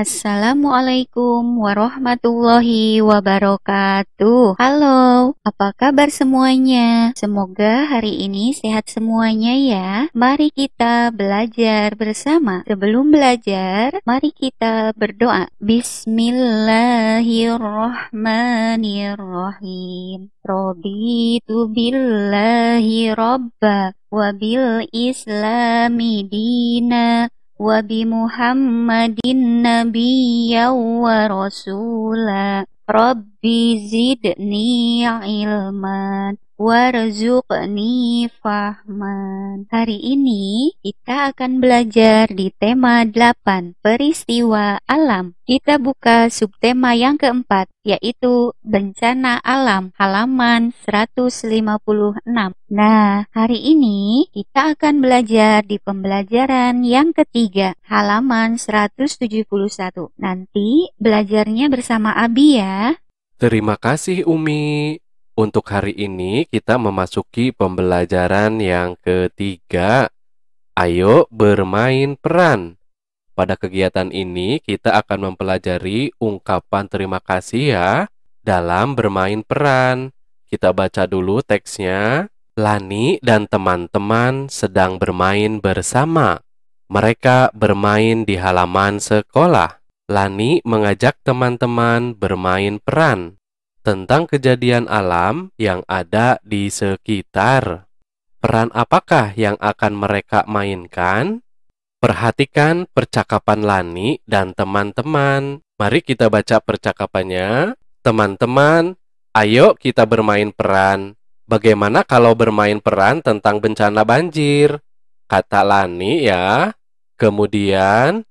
Assalamualaikum warahmatullahi wabarakatuh. Halo, apa kabar semuanya? Semoga hari ini sehat semuanya ya. Mari kita belajar bersama. Sebelum belajar, mari kita berdoa. Bismillahirrahmanirrahim. Raditu billahi robba wa bil islami dina wa bi Muhammadin nabiyya wa rasula. Rabbi zidni ilman warzuqni fahman. Hari ini kita akan belajar di tema 8, peristiwa alam. Kita buka subtema yang keempat, yaitu bencana alam, halaman 156. Nah, hari ini kita akan belajar di pembelajaran yang ketiga, halaman 171. Nanti belajarnya bersama Abi ya. Terima kasih Umi. Untuk hari ini kita memasuki pembelajaran yang ketiga. Ayo bermain peran. Pada kegiatan ini kita akan mempelajari ungkapan terima kasih ya dalam bermain peran. Kita baca dulu teksnya. Lani dan teman-teman sedang bermain bersama. Mereka bermain di halaman sekolah. Lani mengajak teman-teman bermain peran tentang kejadian alam yang ada di sekitar. Peran apakah yang akan mereka mainkan? Perhatikan percakapan Lani dan teman-teman. Mari kita baca percakapannya. Teman-teman, ayo kita bermain peran. Bagaimana kalau bermain peran tentang bencana banjir? Kata Lani ya. Kemudian,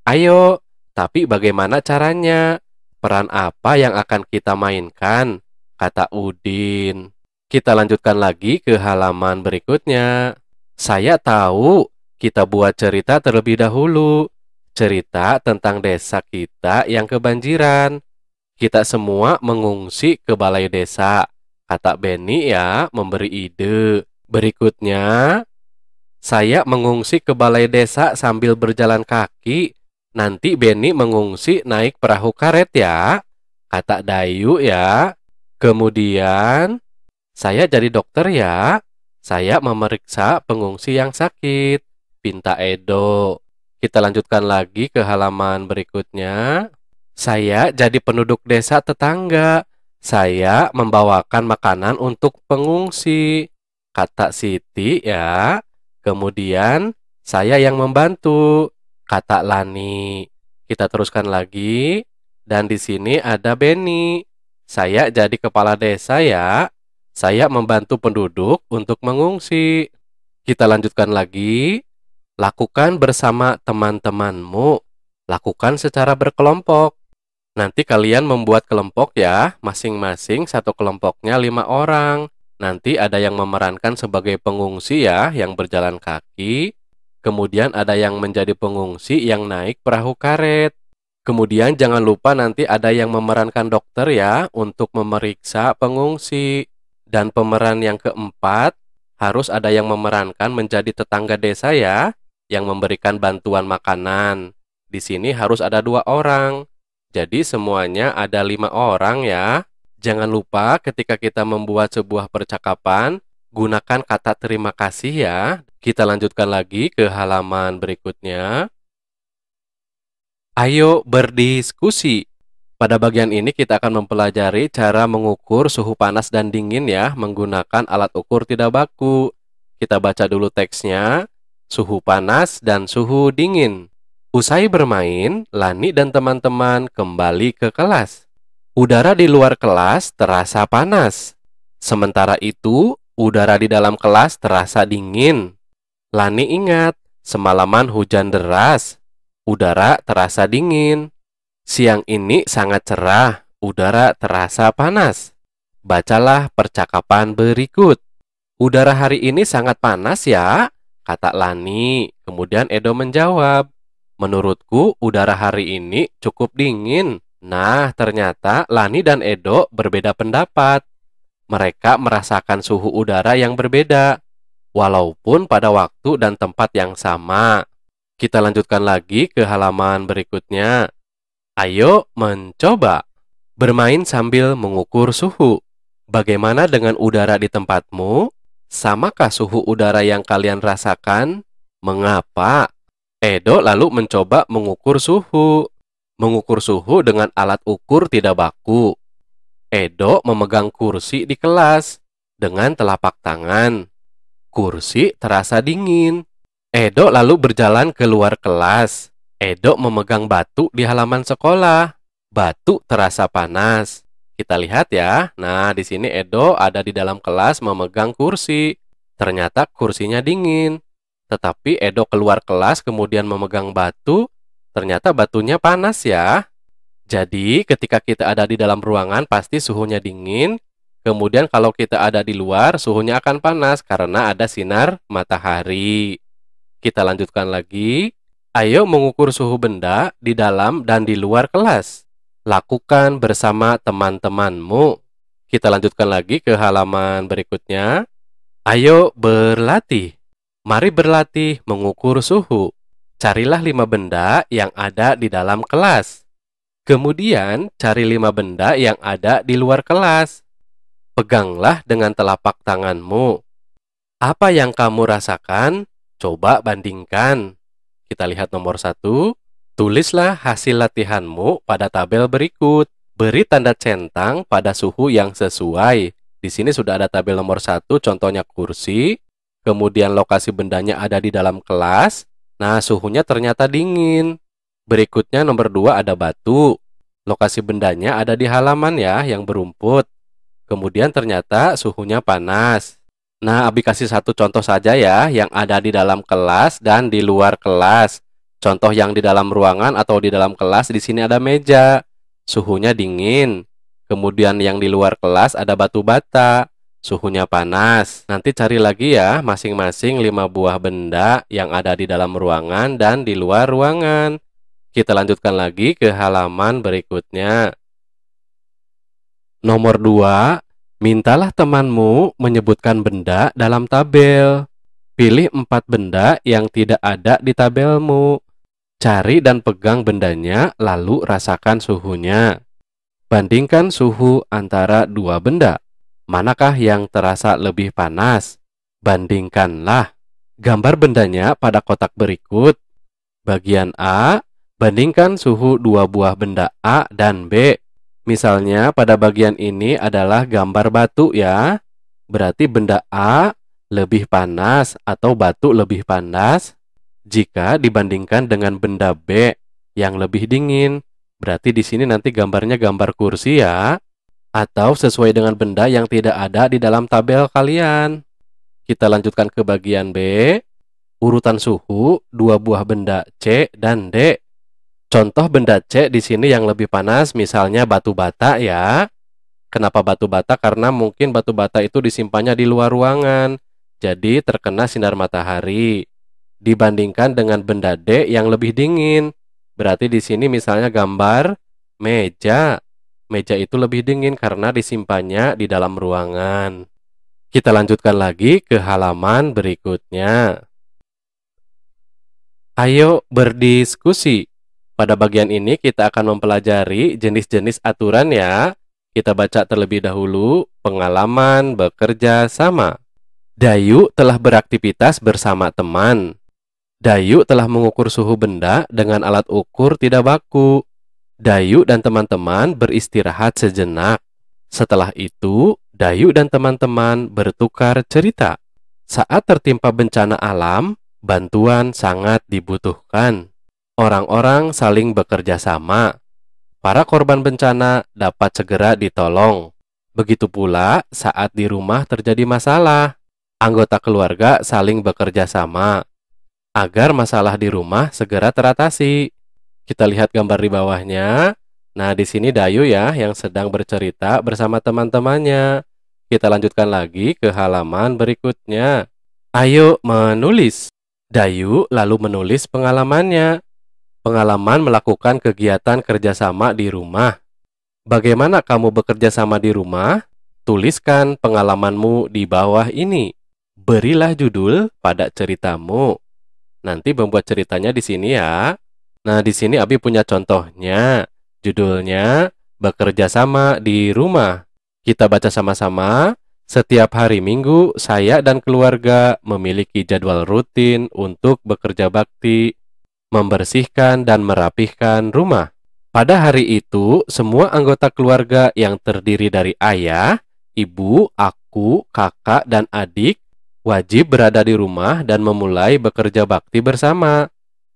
ayo, tapi bagaimana caranya? Peran apa yang akan kita mainkan? Kata Udin. Kita lanjutkan lagi ke halaman berikutnya. Saya tahu, kita buat cerita terlebih dahulu. Cerita tentang desa kita yang kebanjiran. Kita semua mengungsi ke balai desa. Kata Benny ya, memberi ide. Berikutnya, saya mengungsi ke balai desa sambil berjalan kaki. Nanti Benny mengungsi naik perahu karet ya, kata Dayu ya. Kemudian, saya jadi dokter ya. Saya memeriksa pengungsi yang sakit, pinta Edo. Kita lanjutkan lagi ke halaman berikutnya. Saya jadi penduduk desa tetangga. Saya membawakan makanan untuk pengungsi, kata Siti ya. Kemudian, saya yang membantu, kata Lani. Kita teruskan lagi. Dan di sini ada Benny. Saya jadi kepala desa ya. Saya membantu penduduk untuk mengungsi. Kita lanjutkan lagi. Lakukan bersama teman-temanmu. Lakukan secara berkelompok. Nanti kalian membuat kelompok ya. Masing-masing satu kelompoknya 5 orang. Nanti ada yang memerankan sebagai pengungsi ya, yang berjalan kaki. Kemudian ada yang menjadi pengungsi yang naik perahu karet. Kemudian jangan lupa nanti ada yang memerankan dokter ya untuk memeriksa pengungsi. Dan pemeran yang keempat harus ada yang memerankan menjadi tetangga desa ya, yang memberikan bantuan makanan. Di sini harus ada 2 orang. Jadi semuanya ada 5 orang ya. Jangan lupa ketika kita membuat sebuah percakapan, gunakan kata terima kasih ya. Kita lanjutkan lagi ke halaman berikutnya. Ayo berdiskusi. Pada bagian ini kita akan mempelajari cara mengukur suhu panas dan dingin ya, menggunakan alat ukur tidak baku. Kita baca dulu teksnya. Suhu panas dan suhu dingin. Usai bermain, Lani dan teman-teman kembali ke kelas. Udara di luar kelas terasa panas. Sementara itu, udara di dalam kelas terasa dingin. Lani ingat, semalaman hujan deras. Udara terasa dingin. Siang ini sangat cerah. Udara terasa panas. Bacalah percakapan berikut. Udara hari ini sangat panas ya, kata Lani. Kemudian Edo menjawab, menurutku udara hari ini cukup dingin. Nah, ternyata Lani dan Edo berbeda pendapat. Mereka merasakan suhu udara yang berbeda, walaupun pada waktu dan tempat yang sama. Kita lanjutkan lagi ke halaman berikutnya. Ayo mencoba. Bermain sambil mengukur suhu. Bagaimana dengan udara di tempatmu? Samakah suhu udara yang kalian rasakan? Mengapa? Edo lalu mencoba mengukur suhu. Mengukur suhu dengan alat ukur tidak baku. Edo memegang kursi di kelas dengan telapak tangan. Kursi terasa dingin. Edo lalu berjalan keluar kelas. Edo memegang batu di halaman sekolah. Batu terasa panas. Kita lihat ya. Nah, di sini Edo ada di dalam kelas memegang kursi. Ternyata kursinya dingin. Tetapi Edo keluar kelas kemudian memegang batu. Ternyata batunya panas ya. Jadi, ketika kita ada di dalam ruangan pasti suhunya dingin. Kemudian kalau kita ada di luar, suhunya akan panas karena ada sinar matahari. Kita lanjutkan lagi. Ayo mengukur suhu benda di dalam dan di luar kelas. Lakukan bersama teman-temanmu. Kita lanjutkan lagi ke halaman berikutnya. Ayo berlatih. Mari berlatih mengukur suhu. Carilah 5 benda yang ada di dalam kelas. Kemudian, cari 5 benda yang ada di luar kelas. Peganglah dengan telapak tanganmu. Apa yang kamu rasakan? Coba bandingkan. Kita lihat nomor 1. Tulislah hasil latihanmu pada tabel berikut. Beri tanda centang pada suhu yang sesuai. Di sini sudah ada tabel nomor 1, contohnya kursi. Kemudian lokasi bendanya ada di dalam kelas. Nah, suhunya ternyata dingin. Berikutnya nomor 2 ada batu. Lokasi bendanya ada di halaman ya, yang berumput. Kemudian ternyata suhunya panas. Nah, Abi kasih satu contoh saja ya, yang ada di dalam kelas dan di luar kelas. Contoh yang di dalam ruangan atau di dalam kelas, di sini ada meja. Suhunya dingin. Kemudian yang di luar kelas ada batu bata. Suhunya panas. Nanti cari lagi ya, masing-masing 5 buah benda yang ada di dalam ruangan dan di luar ruangan. Kita lanjutkan lagi ke halaman berikutnya. Nomor 2, mintalah temanmu menyebutkan benda dalam tabel. Pilih 4 benda yang tidak ada di tabelmu. Cari dan pegang bendanya, lalu rasakan suhunya. Bandingkan suhu antara 2 benda. Manakah yang terasa lebih panas? Bandingkanlah. Gambar bendanya pada kotak berikut. Bagian A, bandingkan suhu 2 buah benda A dan B. Misalnya pada bagian ini adalah gambar batu ya. Berarti benda A lebih panas atau batu lebih panas jika dibandingkan dengan benda B yang lebih dingin. Berarti di sini nanti gambarnya gambar kursi ya. Atau sesuai dengan benda yang tidak ada di dalam tabel kalian. Kita lanjutkan ke bagian B. Urutan suhu 2 buah benda C dan D. Contoh benda C di sini yang lebih panas misalnya batu bata ya. Kenapa batu bata? Karena mungkin batu bata itu disimpannya di luar ruangan. Jadi terkena sinar matahari. Dibandingkan dengan benda D yang lebih dingin. Berarti di sini misalnya gambar meja. Meja itu lebih dingin karena disimpannya di dalam ruangan. Kita lanjutkan lagi ke halaman berikutnya. Ayo berdiskusi. Pada bagian ini kita akan mempelajari jenis-jenis aturan ya. Kita baca terlebih dahulu pengalaman bekerja sama. Dayu telah beraktivitas bersama teman. Dayu telah mengukur suhu benda dengan alat ukur tidak baku. Dayu dan teman-teman beristirahat sejenak. Setelah itu, Dayu dan teman-teman bertukar cerita. Saat tertimpa bencana alam, bantuan sangat dibutuhkan. Orang-orang saling bekerja sama. Para korban bencana dapat segera ditolong. Begitu pula saat di rumah terjadi masalah. Anggota keluarga saling bekerja sama agar masalah di rumah segera teratasi. Kita lihat gambar di bawahnya. Nah, di sini Dayu ya yang sedang bercerita bersama teman-temannya. Kita lanjutkan lagi ke halaman berikutnya. Ayo menulis. Dayu lalu menulis pengalamannya. Pengalaman melakukan kegiatan kerjasama di rumah. Bagaimana kamu bekerja sama di rumah? Tuliskan pengalamanmu di bawah ini. Berilah judul pada ceritamu. Nanti membuat ceritanya di sini ya. Nah, di sini Abi punya contohnya. Judulnya Bekerja Sama di Rumah. Kita baca sama-sama. Setiap hari Minggu, saya dan keluarga memiliki jadwal rutin untuk bekerja bakti, membersihkan dan merapihkan rumah. Pada hari itu, semua anggota keluarga yang terdiri dari ayah, ibu, aku, kakak, dan adik wajib berada di rumah dan memulai bekerja bakti bersama.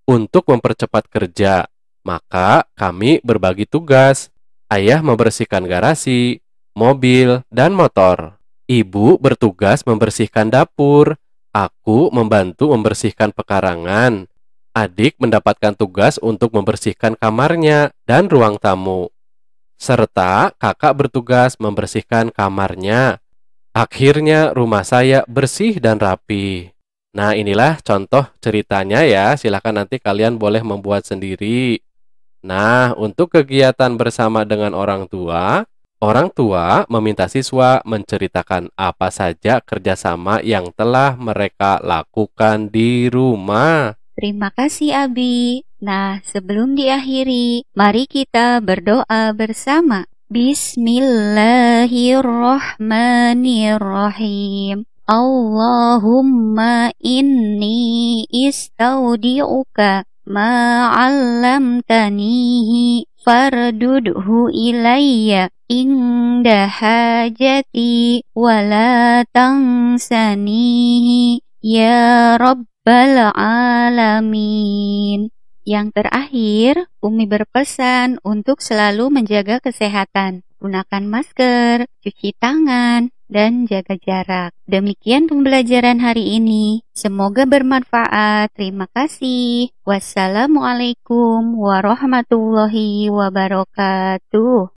Untuk mempercepat kerja, maka kami berbagi tugas. Ayah membersihkan garasi, mobil, dan motor. Ibu bertugas membersihkan dapur. Aku membantu membersihkan pekarangan. Adik mendapatkan tugas untuk membersihkan kamarnya dan ruang tamu. Serta kakak bertugas membersihkan kamarnya. Akhirnya rumah saya bersih dan rapi. Nah, inilah contoh ceritanya ya. Silakan nanti kalian boleh membuat sendiri. Nah, untuk kegiatan bersama dengan orang tua meminta siswa menceritakan apa saja kerjasama yang telah mereka lakukan di rumah. Terima kasih Abi. Nah, sebelum diakhiri, mari kita berdoa bersama. Bismillahirrahmanirrahim. Allahumma inni istaudi'uka ma'allamtanihi fardudhu ilayya inda hajati wala tansanihi ya Rabbal alamin. Yang terakhir, Umi berpesan untuk selalu menjaga kesehatan. Gunakan masker, cuci tangan, dan jaga jarak. Demikian pembelajaran hari ini. Semoga bermanfaat. Terima kasih. Wassalamualaikum warahmatullahi wabarakatuh.